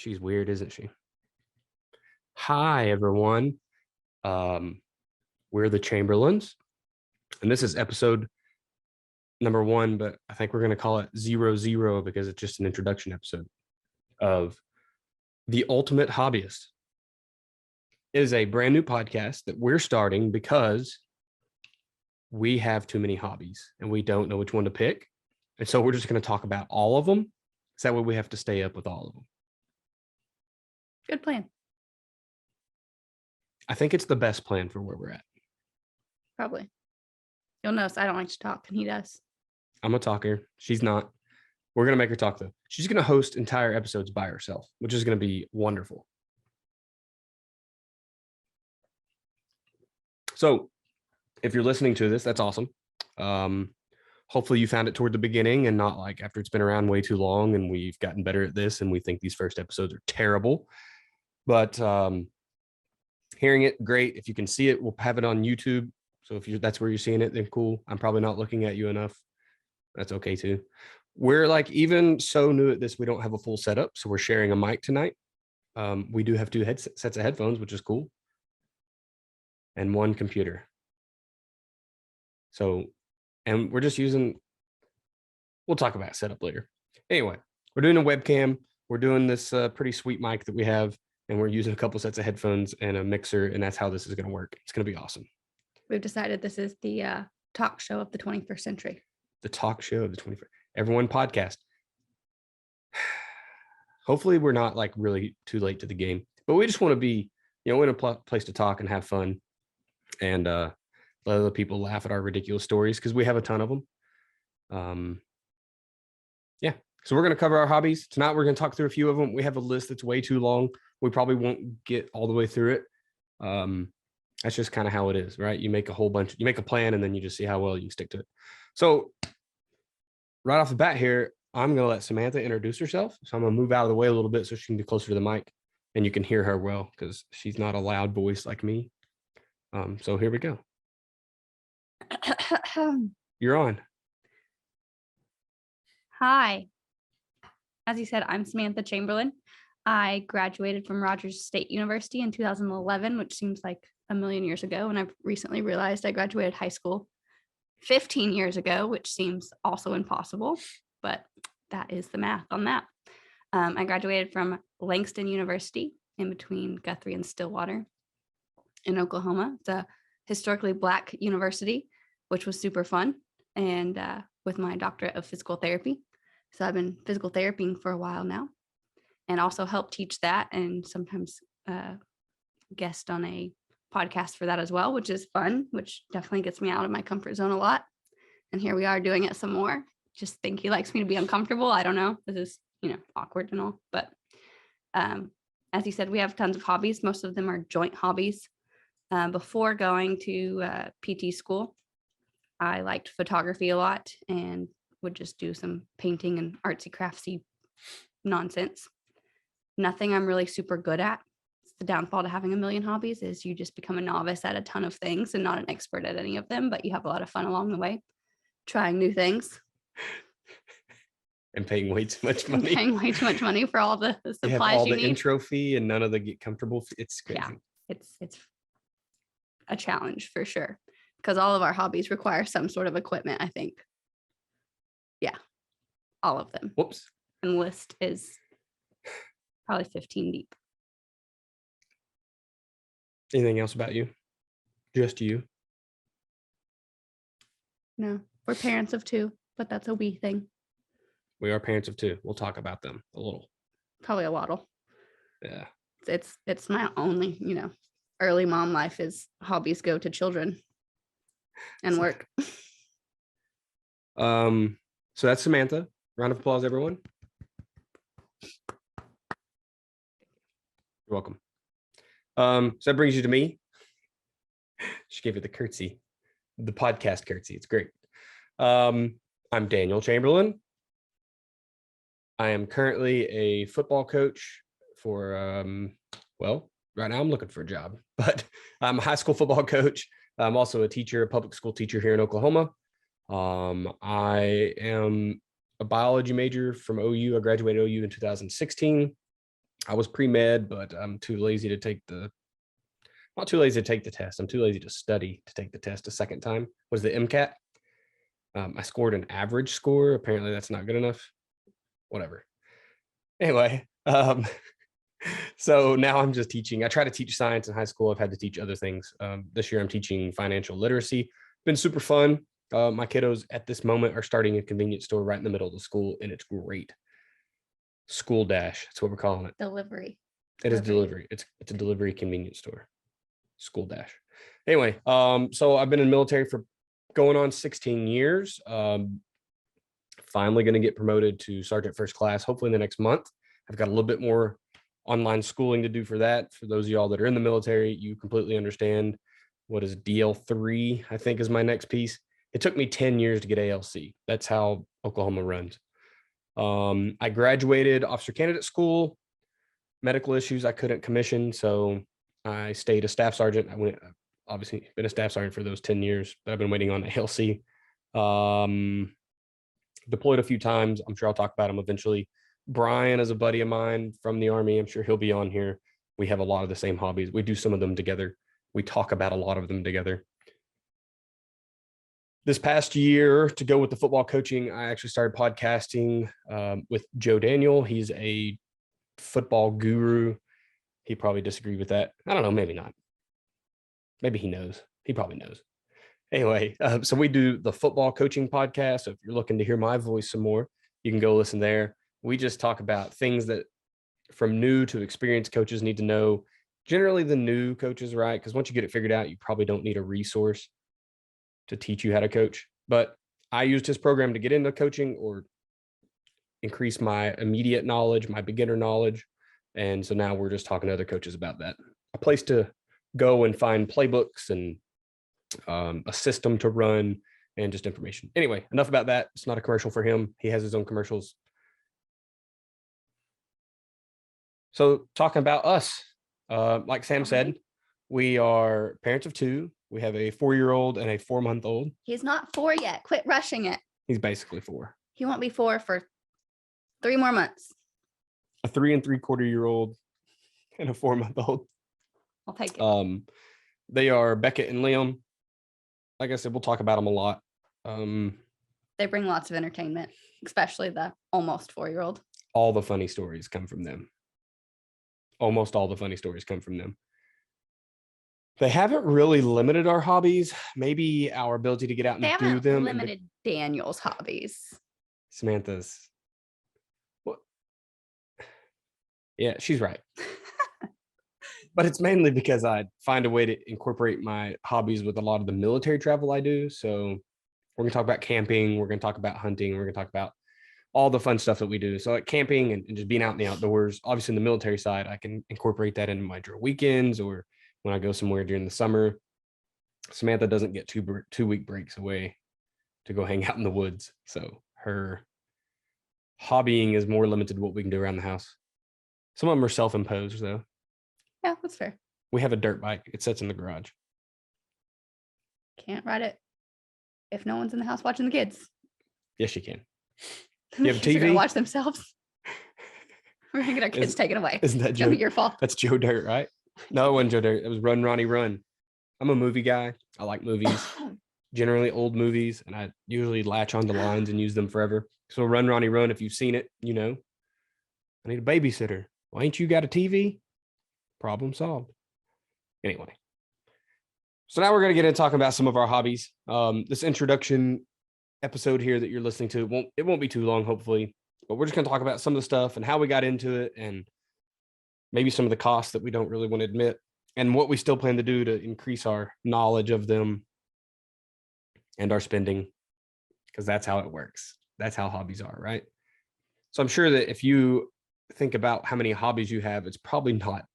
She's weird, isn't she? Hi, everyone. We're the Chamberlains, and this is episode number 1, but I think we're going to call it 00 because it's just an introduction episode of The Ultimate Hobbyist. It is a brand new podcast that we're starting because we have too many hobbies and we don't know which one to pick. And so we're just going to talk about all of them. So that way we have to stay up with all of them. Good plan. I think it's the best plan for where we're at. Probably. You'll notice I don't like to talk, and he does. I'm a talker. She's not. We're going to make her talk, though. She's going to host entire episodes by herself, which is going to be wonderful. So if you're listening to this, that's awesome. Hopefully you found it toward the beginning and not like after it's been around way too long and we've gotten better at this and we think these first episodes are terrible. But hearing it, great. If you can see it, we'll have it on YouTube. So if that's where you're seeing it, then cool. I'm probably not looking at you enough. That's okay too. We're like even so new at this, we don't have a full setup. So we're sharing a mic tonight. We do have 2 sets of headphones, which is cool. And 1 computer. So, and we're just using, we'll talk about setup later. Anyway, we're doing a webcam. We're doing this pretty sweet mic that we have, and we're using a couple sets of headphones and a mixer, and that's how this is going to work. It's going to be awesome. We've decided this is the talk show of the 21st century. The talk show of the 21st. Everyone podcast. Hopefully we're not like really too late to the game, but we just want to be, in a place to talk and have fun and let other people laugh at our ridiculous stories because we have a ton of them. Yeah. So we're going to cover our hobbies. Tonight we're going to talk through a few of them. We have a list that's way too long. We probably won't get all the way through it. That's just kind of how it is, right? You make a plan and then you just see how well you stick to it. So right off the bat here, I'm going to let Samantha introduce herself. So I'm going to move out of the way a little bit so she can get closer to the mic and you can hear her well because she's not a loud voice like me. So here we go. You're on. Hi. As you said, I'm Samantha Chamberlain. I graduated from Rogers State University in 2011, which seems like a million years ago. And I've recently realized I graduated high school 15 years ago, which seems also impossible, but that is the math on that. I graduated from Langston University in between Guthrie and Stillwater in Oklahoma. It's a historically Black university, which was super fun, and with my doctorate of physical therapy. So I've been physical therapying for a while now and also help teach that and sometimes guest on a podcast for that as well, which is fun, which definitely gets me out of my comfort zone a lot. And here we are doing it some more. Just think he likes me to be uncomfortable. I don't know. This is, awkward and all. But as you said, we have tons of hobbies. Most of them are joint hobbies. Before going to PT school, I liked photography a lot and would just do some painting and artsy craftsy nonsense. Nothing I'm really super good at. It's the downfall to having a million hobbies is you just become a novice at a ton of things and not an expert at any of them, but you have a lot of fun along the way, trying new things. And paying way too much money. Paying way too much money for all the supplies you have all the need. Intro fee and none of the get comfortable. It's crazy. Yeah, it's a challenge for sure. Because all of our hobbies require some sort of equipment, I think. Yeah, all of them. Whoops. And the list is probably 15 deep. Anything else about you? Just you? No, we're parents of 2, but that's a we thing. We are parents of 2. We'll talk about them a little. Probably a lot. Yeah. It's my only, early mom life is hobbies go to children and work. So that's Samantha. Round of applause, everyone. You're welcome. So that brings you to me. She gave it the curtsy, the podcast curtsy. It's great. I'm Daniel Chamberlain. I am currently a football coach for, right now I'm looking for a job, but I'm a high school football coach. I'm also a teacher, a public school teacher here in Oklahoma. I am a biology major from OU. I graduated OU in 2016. I was pre-med, but I'm too lazy to take not too lazy to take the test. I'm too lazy to study to take the test a second time. Was the MCAT? I scored an average score. Apparently that's not good enough. Whatever. Anyway, so now I'm just teaching. I try to teach science in high school. I've had to teach other things. This year I'm teaching financial literacy. Been super fun. My kiddos at this moment are starting a convenience store right in the middle of the school, and it's great. School Dash. That's what we're calling it. Delivery. It is delivery. It's a delivery convenience store. School Dash. Anyway, so I've been in the military for going on 16 years. Finally going to get promoted to Sergeant First Class, hopefully in the next month. I've got a little bit more online schooling to do for that. For those of y'all that are in the military, you completely understand what is DL3, I think is my next piece. It took me 10 years to get ALC. That's how Oklahoma runs. I graduated officer candidate school, medical issues I couldn't commission, so I stayed a staff sergeant. Obviously been a staff sergeant for those 10 years, but I've been waiting on ALC. Deployed a few times. I'm sure I'll talk about him eventually. Brian is a buddy of mine from the Army. I'm sure he'll be on here. We have a lot of the same hobbies. We do some of them together. We talk about a lot of them together. This past year, to go with the football coaching, I actually started podcasting with Joe Daniel. He's a football guru. He probably disagreed with that. I don't know, maybe not. Maybe he knows. He probably knows. Anyway, so we do the football coaching podcast. So if you're looking to hear my voice some more, you can go listen there. We just talk about things that from new to experienced coaches need to know. Generally the new coaches, right? Because once you get it figured out, you probably don't need a resource to teach you how to coach. But I used his program to get into coaching or increase my immediate knowledge, my beginner knowledge. And so now we're just talking to other coaches about that. A place to go and find playbooks and a system to run and just information. Anyway, enough about that. It's not a commercial for him. He has his own commercials. So talking about us, like Sam said, we are parents of two. We have a 4-year-old and a 4-month-old. He's not 4 yet. Quit rushing it. He's basically 4. He won't be 4 for 3 more months. A 3 3/4-year-old and a 4-month-old. I'll take it. They are Beckett and Liam. Like I said, we'll talk about them a lot. They bring lots of entertainment, especially the almost 4-year-old. All the funny stories come from them. Almost all the funny stories come from them. They haven't really limited our hobbies. Maybe our ability to get out and do them. They haven't limited Daniel's hobbies. Samantha's. What? Yeah, she's right. But it's mainly because I find a way to incorporate my hobbies with a lot of the military travel I do. So we're going to talk about camping. We're going to talk about hunting. We're going to talk about all the fun stuff that we do. So like camping and just being out in the outdoors, obviously in the military side, I can incorporate that into my drill weekends or when I go somewhere during the summer. Samantha doesn't get 2-week breaks away to go hang out in the woods. So her hobbying is more limited to what we can do around the house. Some of them are self-imposed though. Yeah, that's fair. We have a dirt bike. It sits in the garage. Can't ride it if no one's in the house watching the kids. Yes, you can. You have a TV? They're gonna watch themselves. We're gonna get our kids taken away. Isn't that Joe? Your fault. That's Joe Dirt, right? No, it wasn't Joe Dirt. It was Run, Ronnie, Run. I'm a movie guy. I like movies, generally old movies, and I usually latch onto lines and use them forever. So Run, Ronnie, Run, if you've seen it, you know. I need a babysitter. Well, ain't you got a TV? Problem solved. Anyway. So now we're going to get into talking about some of our hobbies. This introduction episode here that you're listening to, it won't be too long, hopefully. But we're just going to talk about some of the stuff and how we got into it and maybe some of the costs that we don't really want to admit and what we still plan to do to increase our knowledge of them and our spending, because that's how it works. That's how hobbies are, right? So I'm sure that if you think about how many hobbies you have, it's probably not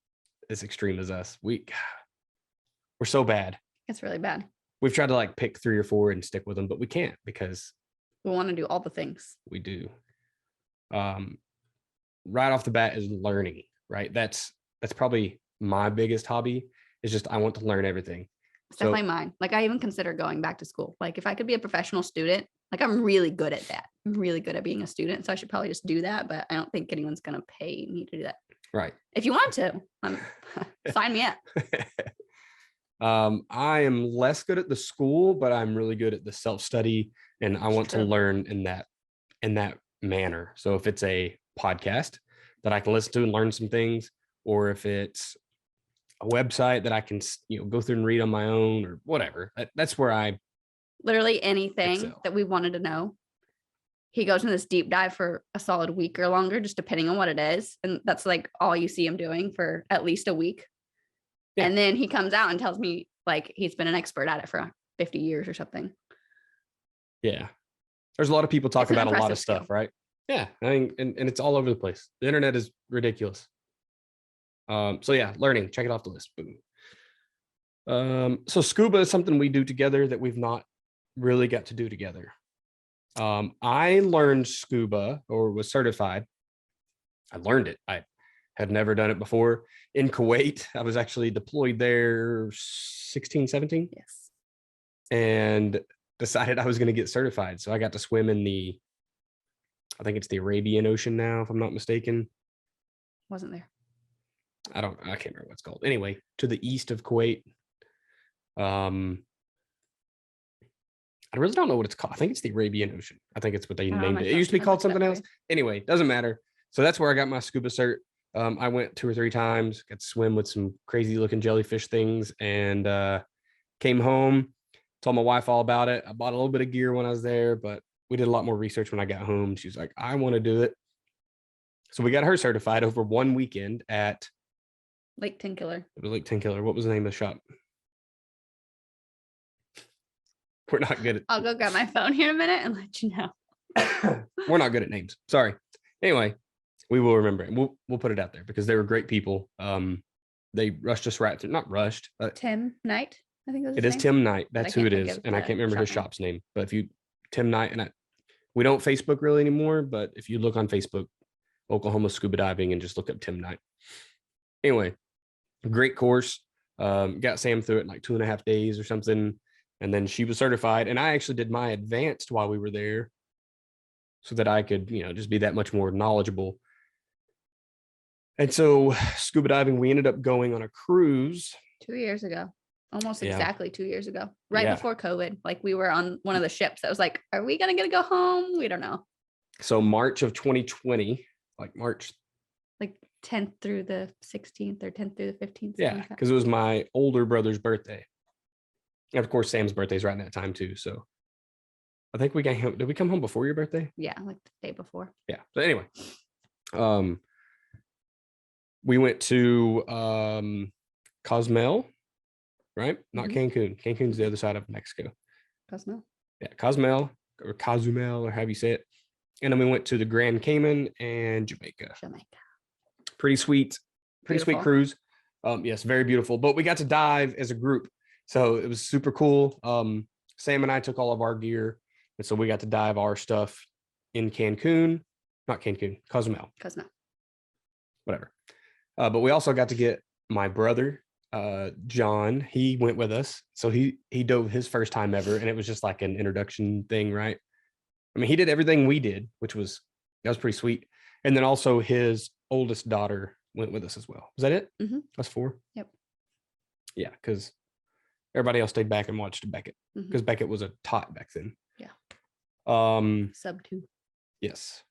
as extreme as us. We're so bad. It's really bad. We've tried to like pick 3 or 4 and stick with them, but we can't because we want to do all the things. We do. Right off the bat is learning, right? That's probably my biggest hobby is just I want to learn everything. It's definitely mine. Like I even consider going back to school. Like if I could be a professional student, like I'm really good at that. I'm really good at being a student. So I should probably just do that. But I don't think anyone's going to pay me to do that. Right. If you want to, sign me up. I am less good at the school, but I'm really good at the self-study, and I want to learn in that manner. So if it's a podcast that I can listen to and learn some things, or if it's a website that I can, go through and read on my own or whatever, that's where I literally anything excel. that we wanted to know. He goes in this deep dive for a solid week or longer, just depending on what it is. And that's like all you see him doing for at least a week. Yeah. And then he comes out and tells me like he's been an expert at it for 50 years or something. Yeah. There's a lot of people talk about a lot of stuff, right? Yeah. I mean, and it's all over the place. The internet is ridiculous. So yeah, learning, check it off the list. Boom. So scuba is something we do together that we've not really got to do together. I learned scuba, or was certified. I learned it. I had never done it before in Kuwait. I was actually deployed there 16, 17. Yes. And decided I was going to get certified. So I got to swim in I think it's the Arabian Ocean now, if I'm not mistaken. Wasn't there? I can't remember what it's called. Anyway, to the east of Kuwait. I really don't know what it's called. I think it's the Arabian Ocean. I think it's what they named it. It used to be called something else. Anyway, doesn't matter. So that's where I got my scuba cert. I went 2 or 3 times, got to swim with some crazy looking jellyfish things, and came home, told my wife all about it. I bought a little bit of gear when I was there, but we did a lot more research when I got home. She was like, I want to do it. So we got her certified over one weekend at Lake Tenkiller. It was Lake Tenkiller. What was the name of the shop? We're not good at. I'll go grab my phone here in a minute and let you know. We're not good at names. Sorry. Anyway, we will remember it. We'll put it out there because they were great people. They rushed us right through. Not rushed. Tim Knight, I think it is Tim Knight. That's who it is, and I can't remember his shop's name. But if you Tim Knight, and we don't Facebook really anymore. But if you look on Facebook, Oklahoma Scuba Diving, and just look up Tim Knight. Anyway, great course. Got Sam through it in like 2.5 days or something. And then she was certified, and I actually did my advanced while we were there so that I could, just be that much more knowledgeable. And so scuba diving, we ended up going on a cruise 2 years ago, almost exactly 2 years ago, right before COVID. Like we were on one of the ships that was like, are we going to get to go home? We don't know. So March of 2020, like March. Like 10th through the 16th or 10th through the 15th. Yeah, because it was my older brother's birthday. And of course, Sam's birthday is right in that time too. So I think we got home. Did we come home before your birthday? Yeah, like the day before. Yeah. So anyway, we went to Cozumel, right? Not Cancun. Cancun's the other side of Mexico. Cozumel. Yeah, Cozumel or however you say it. And then we went to the Grand Cayman and Jamaica. Pretty sweet cruise. Yes, very beautiful. But we got to dive as a group. So it was super cool. Sam and I took all of our gear, and so we got to dive our stuff in Cozumel. Whatever. But we also got to get my brother, John. He went with us. So he dove his first time ever, and it was just like an introduction thing, right? I mean, he did everything we did, that was pretty sweet. And then also his oldest daughter went with us as well. Was that it? Mm-hmm. Us 4? Yep. Yeah, because everybody else stayed back and watched Beckett because Beckett was a tot back then. Yeah. Sub 2. Yes.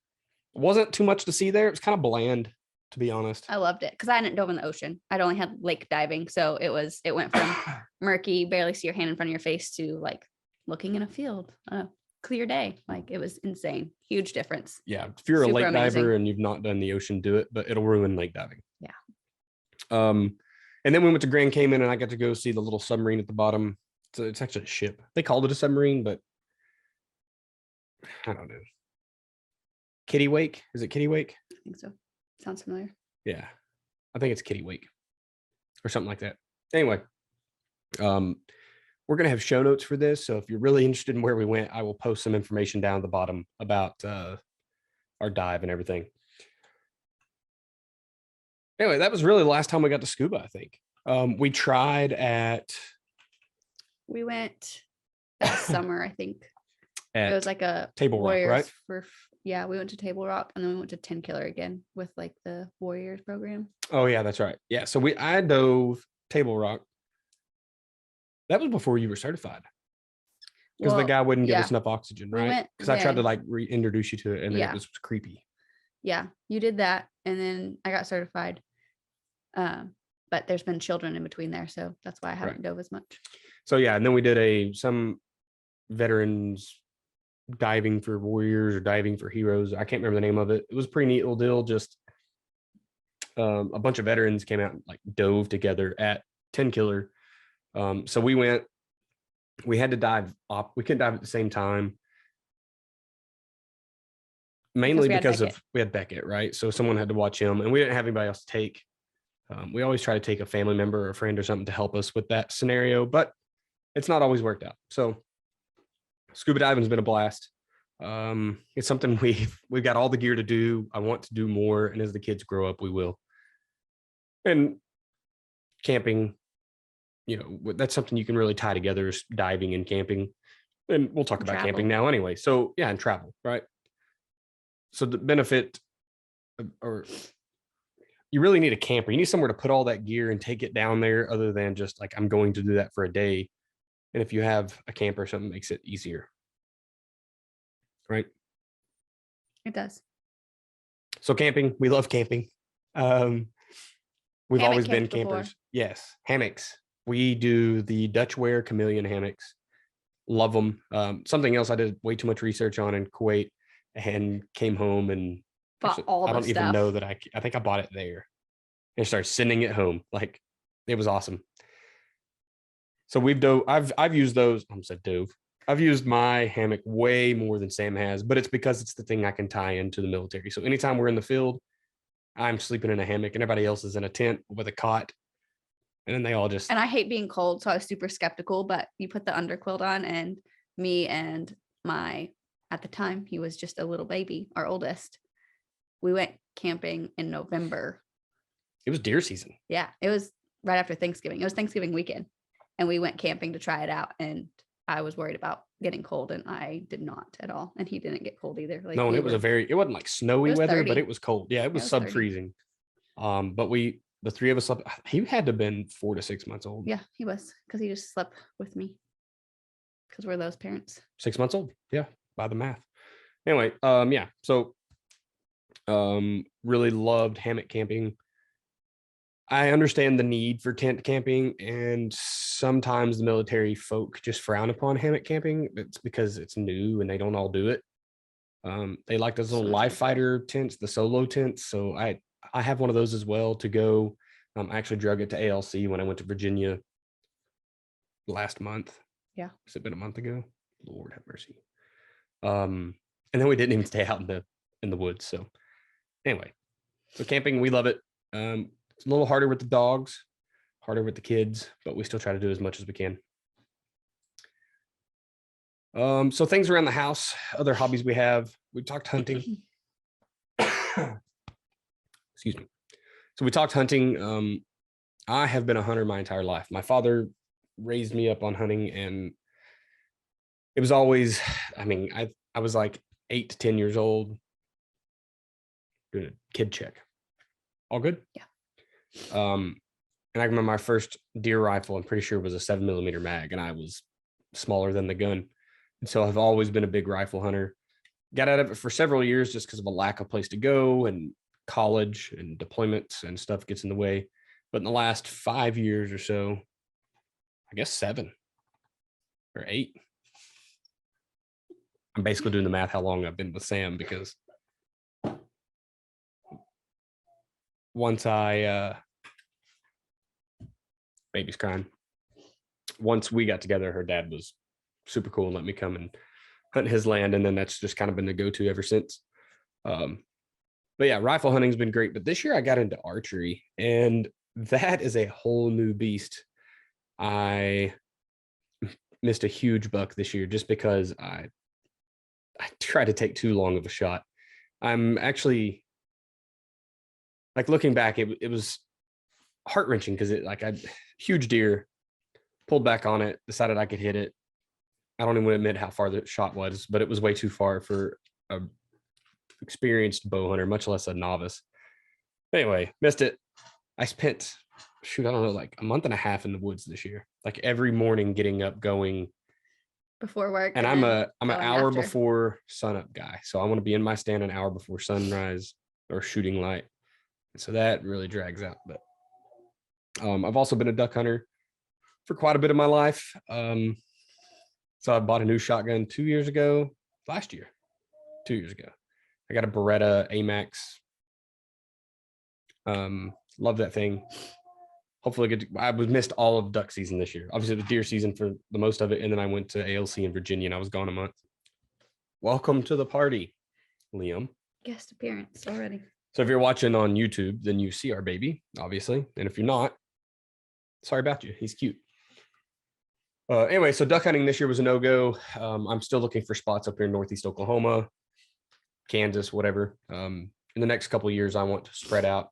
Wasn't too much to see there. It was kind of bland, to be honest. I loved it because I hadn't dove in the ocean. I'd only had lake diving. So it went from murky, barely see your hand in front of your face to like looking in a field on a clear day. Like it was insane. Huge difference. Yeah. If you're a lake diver and you've not done the ocean, do it, but it'll ruin lake diving. Yeah. And then we went to Grand Cayman, and I got to go see the little submarine at the bottom. So it's actually a ship. They called it a submarine, but I don't know. Kittiwake? Is it Kittiwake? I think so. Sounds familiar. Yeah. I think it's Kittiwake or something like that. Anyway, we're going to have show notes for this. So if you're really interested in where we went, I will post some information down at the bottom about our dive and everything. Anyway, that was really the last time we got to scuba, I think. We went that summer, I think. It was at like a Table Rock, Warriors right? yeah, we went to Table Rock and then we went to 10 Killer again with like the Warriors program. Oh yeah, that's right. Yeah, so I dove Table Rock. That was before you were certified. Because the guy wouldn't give us enough oxygen, right? Because I tried to like reintroduce you to it and then it was creepy. Yeah, you did that. And then I got certified. But there's been children in between there. So that's why I haven't dove as much. So yeah, and then we did some veterans diving for warriors or diving for heroes. I can't remember the name of it. It was a pretty neat little deal. Just a bunch of veterans came out and like dove together at 10 Killer. So we had to dive up. We couldn't dive at the same time. Mainly because we had Beckett, right? So someone had to watch him and we didn't have anybody else to take. We always try to take a family member or a friend or something to help us with that scenario, but it's not always worked out. So scuba diving has been a blast. It's something we've got all the gear to do. I want to do more. And as the kids grow up, we will. And camping, that's something you can really tie together, is diving and camping. And we'll talk about camping now anyway. So yeah, and travel, right? So the benefit, or you really need a camper. You need somewhere to put all that gear and take it down there, other than just like, I'm going to do that for a day. And if you have a camper or something, makes it easier. Right? It does. So camping, we love camping. We've always been campers. Yes. Hammocks. We do the Dutch wear chameleon hammocks. Love them. Something else I did way too much research on in Kuwait and came home and bought all the stuff. I don't even know that I think I bought it there and started sending it home. Like, it was awesome. So I've used those. I said dove. I've used my hammock way more than Sam has, but it's because it's the thing I can tie into the military. So anytime we're in the field, I'm sleeping in a hammock and everybody else is in a tent with a cot. And then they all just. And I hate being cold, so I was super skeptical, but you put the underquilt on, and me and at the time, he was just a little baby, our oldest. We went camping in November. It was deer season. Yeah, it was right after Thanksgiving. It was Thanksgiving weekend. And we went camping to try it out. And I was worried about getting cold, and I did not at all. And he didn't get cold either. Like, no, and it wasn't like snowy weather, 30. But it was cold. Yeah, it was sub 30. freezing. But the three of us slept. He had to have been 4 to 6 months old. Yeah, he was, because he just slept with me. Because we're those parents. 6 months old. Yeah, by the math. Anyway, yeah. So really loved hammock camping. I understand the need for tent camping, and sometimes the military folk just frown upon hammock camping. It's because it's new and they don't all do it. They like those little live fighter tents, the solo tents. So I have one of those as well to go. I actually drug it to ALC when I went to Virginia last month. Yeah. Has it been a month ago? Lord have mercy. And then we didn't even stay out in the woods. So anyway, so camping, we love it. It's a little harder with the dogs, harder with the kids, but we still try to do as much as we can. So things around the house, other hobbies we have. We talked hunting. Excuse me. So we talked hunting. I have been a hunter my entire life. My father raised me up on hunting, and it was always, I was like 8 to 10 years old doing a kid check. All good? Yeah. And I remember my first deer rifle, I'm pretty sure it was a 7mm mag, and I was smaller than the gun. And so I've always been a big rifle hunter. Got out of it for several years just because of a lack of place to go, and college and deployments and stuff gets in the way. But in the last 5 years or so, I guess 7 or 8, I'm basically doing the math how long I've been with Sam, because once baby's crying. Once we got together, her dad was super cool and let me come and hunt his land. And then that's just kind of been the go-to ever since. But yeah, rifle hunting's been great. But this year I got into archery, and that is a whole new beast. I missed a huge buck this year just because I tried to take too long of a shot. I'm actually, like, looking back, it was heart-wrenching because huge deer, pulled back on it, decided I could hit it, I don't even admit how far the shot was, but it was way too far for a experienced bow hunter, much less a novice. Anyway, missed it. I spent, I don't know, like a month and a half in the woods this year. Like every morning getting up, going. Before work. And I'm an going hour after. before sunup guy. So I want to be in my stand an hour before sunrise or shooting light. And so that really drags out. But I've also been a duck hunter for quite a bit of my life. So I bought a new shotgun 2 years ago, 2 years ago. I got a Beretta AMAX. Love that thing. Hopefully I was missed all of duck season this year. Obviously the deer season for the most of it. And then I went to ALC in Virginia and I was gone a month. Welcome to the party, Liam. Guest appearance already. So if you're watching on YouTube, then you see our baby, obviously. And if you're not, sorry about you. He's cute. Anyway, so duck hunting this year was a no-go. I'm still looking for spots up here in Northeast Oklahoma, Kansas, whatever. In the next couple of years, I want to spread out.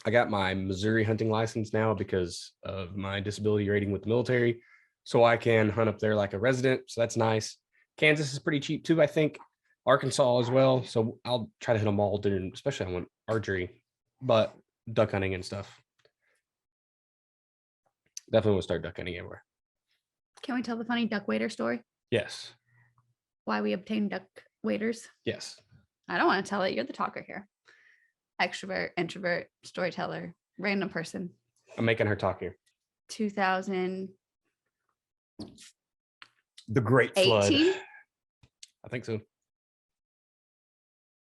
I got my Missouri hunting license now because of my disability rating with the military. So I can hunt up there like a resident. So that's nice. Kansas is pretty cheap too, I think. Arkansas as well. So I'll try to hit them all during, especially I want archery, but duck hunting and stuff. Definitely want to start duck hunting everywhere. Can we tell the funny duck waiter story? Yes. Why we obtained duck waiters? Yes. I don't want to tell it. You're the talker here. Extrovert, introvert, storyteller, random person. I'm making her talk here. 2018. The Great Flood. I think so.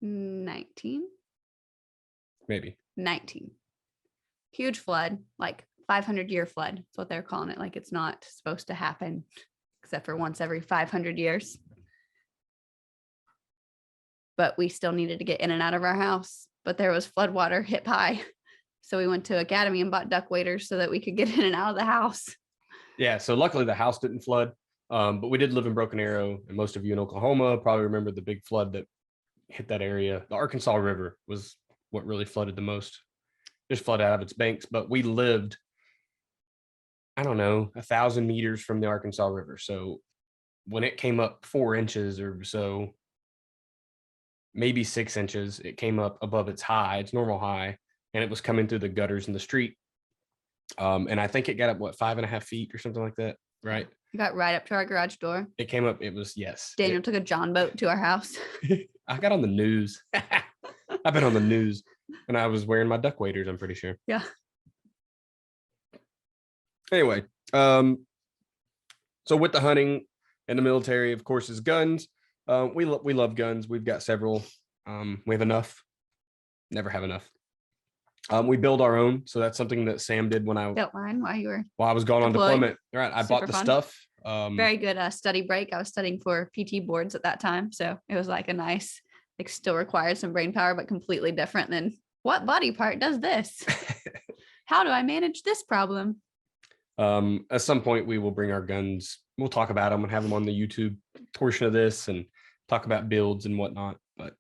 19. Maybe. 19. Huge flood, like 500-year flood. That's what they're calling it. Like it's not supposed to happen except for once every 500 years. But we still needed to get in and out of our house. But there was flood water hip high. So we went to Academy and bought duck waders so that we could get in and out of the house. Yeah. So luckily the house didn't flood. But we did live in Broken Arrow. And most of you in Oklahoma probably remember the big flood that hit that area. The Arkansas River was what really flooded the most. Just flooded out of its banks. But we lived, I don't know, 1,000 meters from the Arkansas River. So when it came up 4 inches or so, maybe 6 inches, it came up above its high, its normal high, and it was coming through the gutters in the street. And I think it got up, 5.5 feet or something like that, right? It got right up to our garage door. It came up, it was, yes. Daniel took a John boat to our house. I got on the news. I've been on the news, and I was wearing my duck waders, I'm pretty sure. Yeah. Anyway, so with the hunting and the military, of course, is guns. We love guns. We've got several. We have enough. Never have enough. We build our own, so that's something that Sam did when I built mine while I was going on deployment. All right, I bought the fun stuff. Very good study break. I was studying for PT boards at that time, so it was like a nice, like still required some brain power, but completely different than what body part does this. How do I manage this problem? At some point, we will bring our guns. We'll talk about them and have them on the YouTube portion of this and talk about builds and whatnot. But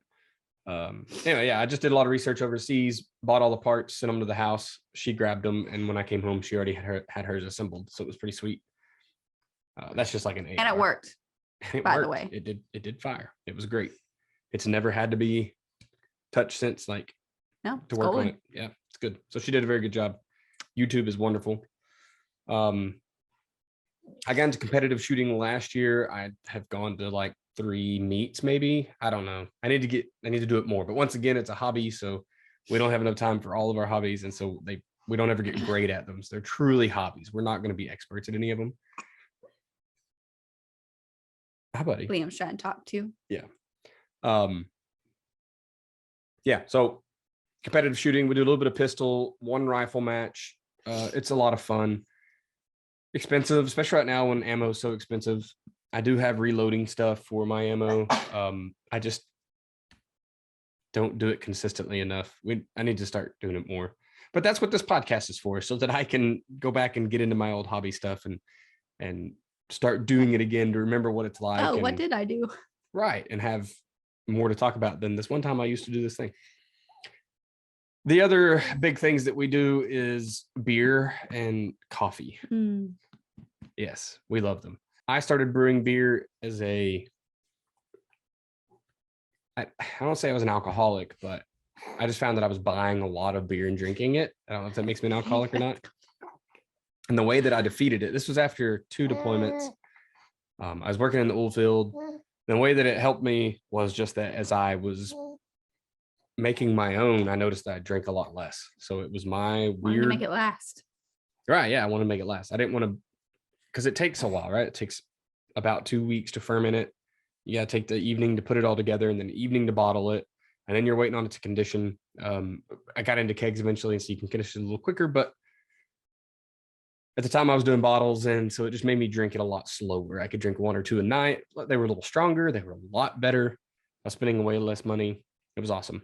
anyway, yeah, I just did a lot of research overseas, bought all the parts, sent them to the house. She grabbed them, and when I came home, she already had hers assembled, so it was pretty sweet. That's just like an AR. And it worked. By the way, it did fire. It was great. It's never had to be touched since, like, no, to work on it. Yeah, it's good. So she did a very good job. YouTube is wonderful. I got into competitive shooting last year. I have gone to like 3 meets, maybe. I don't know. I need to do it more. But once again, it's a hobby, so we don't have enough time for all of our hobbies, and so we don't ever get great at them. So they're truly hobbies. We're not going to be experts at any of them. Hi, buddy. Liam's trying to talk to. Yeah. Yeah. So competitive shooting, we do a little bit of pistol, 1 rifle match. It's a lot of fun. Expensive, especially right now when ammo is so expensive. I do have reloading stuff for my ammo. I just don't do it consistently enough. I need to start doing it more. But that's what this podcast is for, so that I can go back and get into my old hobby stuff and start doing it again to remember what it's like. Oh, what did I do? Right, and have more to talk about than this one time I used to do this thing. The other big things that we do is beer and coffee. Yes, we love them. I started brewing beer as I don't say I was an alcoholic, but I just found that I was buying a lot of beer and drinking it. I don't know if that makes me an alcoholic or not. And the way that I defeated it, this was after 2 deployments. I was working in the oil field. The way that it helped me was just that as I was making my own, I noticed that I drank a lot less. So it was my Wanted to make it last. Right. Yeah. I want to make it last. I didn't want to, because it takes a while, right? It takes about 2 weeks to ferment it. You got to take the evening to put it all together and then the evening to bottle it. And then you're waiting on it to condition. I got into kegs eventually, and so you can condition it a little quicker. But at the time I was doing bottles, and so it just made me drink it a lot slower. I could drink 1 or 2 a night. They were a little stronger. They were a lot better. I was spending way less money. It was awesome.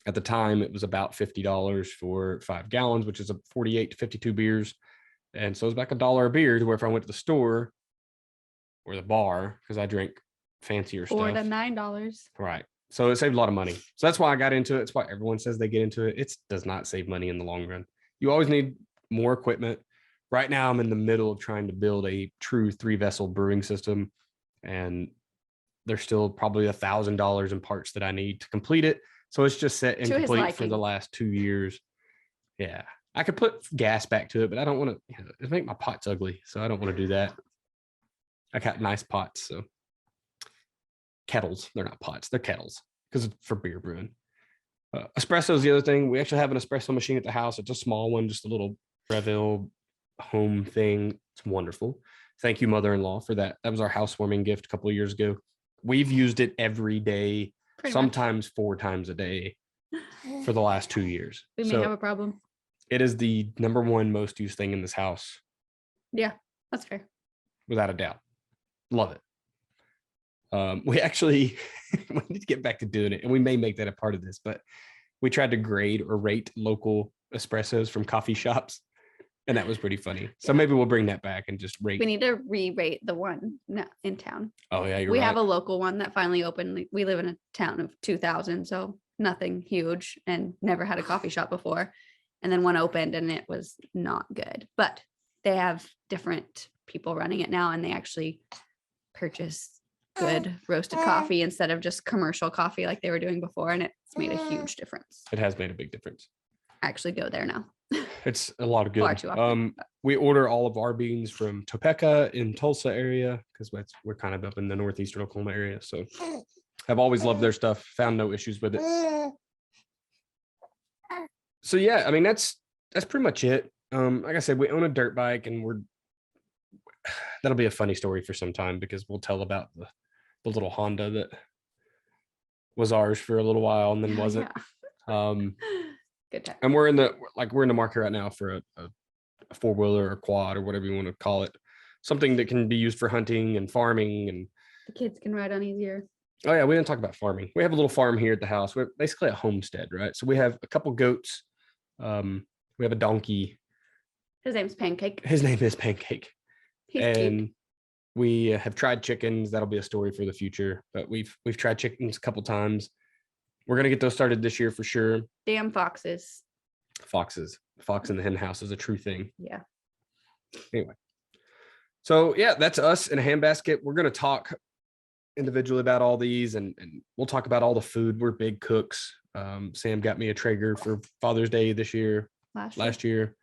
At the time, it was about $50 for 5 gallons, which is a 48 to 52 beers. And so it was back $1 a beer, to where if I went to the store or the bar, because I drink fancier stuff. $4 to $9. Right. So it saved a lot of money. So that's why I got into it. It's why everyone says they get into it. It does not save money in the long run. You always need more equipment. Right now, I'm in the middle of trying to build a true 3-vessel brewing system, and there's still probably $1,000 in parts that I need to complete it. So it's just set incomplete for the last 2 years. Yeah. I could put gas back to it, but I don't want to, it make my pots ugly. So I don't want to do that. I got nice pots. So kettles, they're not pots, they're kettles because it's for beer brewing. Espresso is the other thing. We actually have an espresso machine at the house. It's a small one, just a little Breville home thing. It's wonderful. Thank you, mother-in-law, for that. That was our housewarming gift a couple of years ago. We've used it every day, sometimes 4 times a day for the last 2 years. We may have a problem. It is the #1 most used thing in this house. Yeah, that's fair. Without a doubt. Love it. We actually we need to get back to doing it, and we may make that a part of this, but we tried to grade or rate local espressos from coffee shops, and that was pretty funny. So maybe we'll bring that back and just rate. We need to re-rate the one in town. Oh yeah, we have a local one that finally opened. We live in a town of 2,000, so nothing huge, and never had a coffee shop before. And then one opened, and it was not good. But they have different people running it now, and they actually purchase good roasted coffee instead of just commercial coffee like they were doing before, and it's made a huge difference. It has made a big difference. I actually go there now. It's a lot of good. Far too often. We order all of our beans from Topeka in Tulsa area, because we're kind of up in the northeastern Oklahoma area. So I've always loved their stuff, found no issues with it. So yeah, I mean, that's pretty much it. Like I said, we own a dirt bike, and that'll be a funny story for some time, because we'll tell about the little Honda that was ours for a little while and then wasn't. Yeah. Good time. And we're in the market right now for a 4-wheeler or quad or whatever you want to call it, something that can be used for hunting and farming, and the kids can ride on easier. Oh yeah, we didn't talk about farming. We have a little farm here at the house. We're basically a homestead, right? So we have a couple goats. We have a donkey. His name's Pancake. His name is Pancake. He's and cute. We have tried chickens. That'll be a story for the future. But we've tried chickens a couple times. We're gonna get those started this year for sure. Damn foxes. Foxes. Fox in the hen house is a true thing. Yeah. Anyway. So yeah, that's us in a handbasket. We're gonna talk individually about all these, and we'll talk about all the food. We're big cooks. Sam got me a Traeger for Father's Day this year, last year,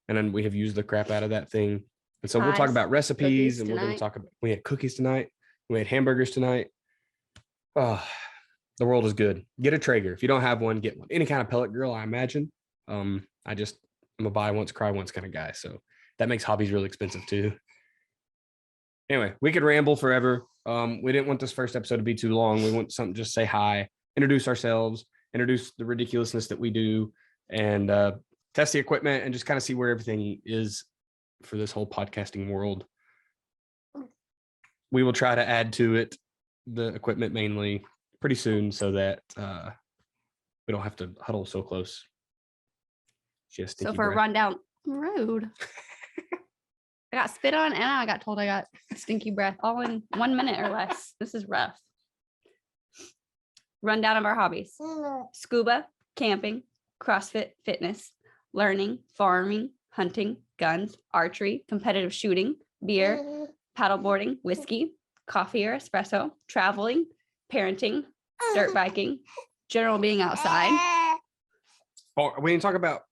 and then we have used the crap out of that thing. And so we'll talk about recipes, and we're going to talk about, we had cookies tonight, we had hamburgers tonight. Oh, the world is good. Get a Traeger. If you don't have one, get one. Any kind of pellet grill, I imagine. I'm a buy once, cry once kind of guy. So that makes hobbies really expensive too. Anyway, we could ramble forever. We didn't want this first episode to be too long. We want something, just say hi, introduce ourselves, introduce the ridiculousness that we do, and test the equipment, and just kind of see where everything is for this whole podcasting world. We will try to add to it, the equipment mainly, pretty soon, so that we don't have to huddle so close. So for a rundown road, I got spit on, and I got told I got stinky breath all in 1 minute or less. This is rough. Rundown of our hobbies: scuba, camping, CrossFit, fitness, learning, farming, hunting, guns, archery, competitive shooting, beer, paddleboarding, whiskey, coffee or espresso, traveling, parenting, dirt biking, general being outside, Oh, we didn't talk about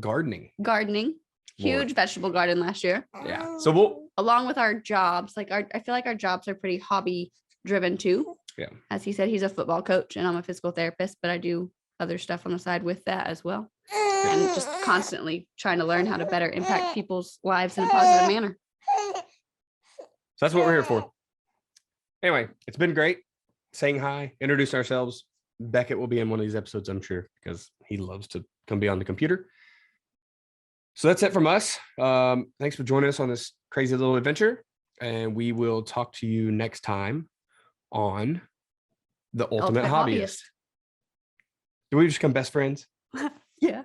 gardening. gardening, huge vegetable garden last year. Yeah. So we'll Along with our jobs, like I feel like our jobs are pretty hobby driven too. Yeah. As he said, he's a football coach and I'm a physical therapist, but I do other stuff on the side with that as well. And just constantly trying to learn how to better impact people's lives in a positive manner. So that's what we're here for. Anyway, it's been great saying hi, introducing ourselves. Beckett will be in one of these episodes, I'm sure, because he loves to come be on the computer. So that's it from us. Thanks for joining us on this crazy little adventure. And we will talk to you next time on The Ultimate Hobbyist. Do we just become best friends? Yeah.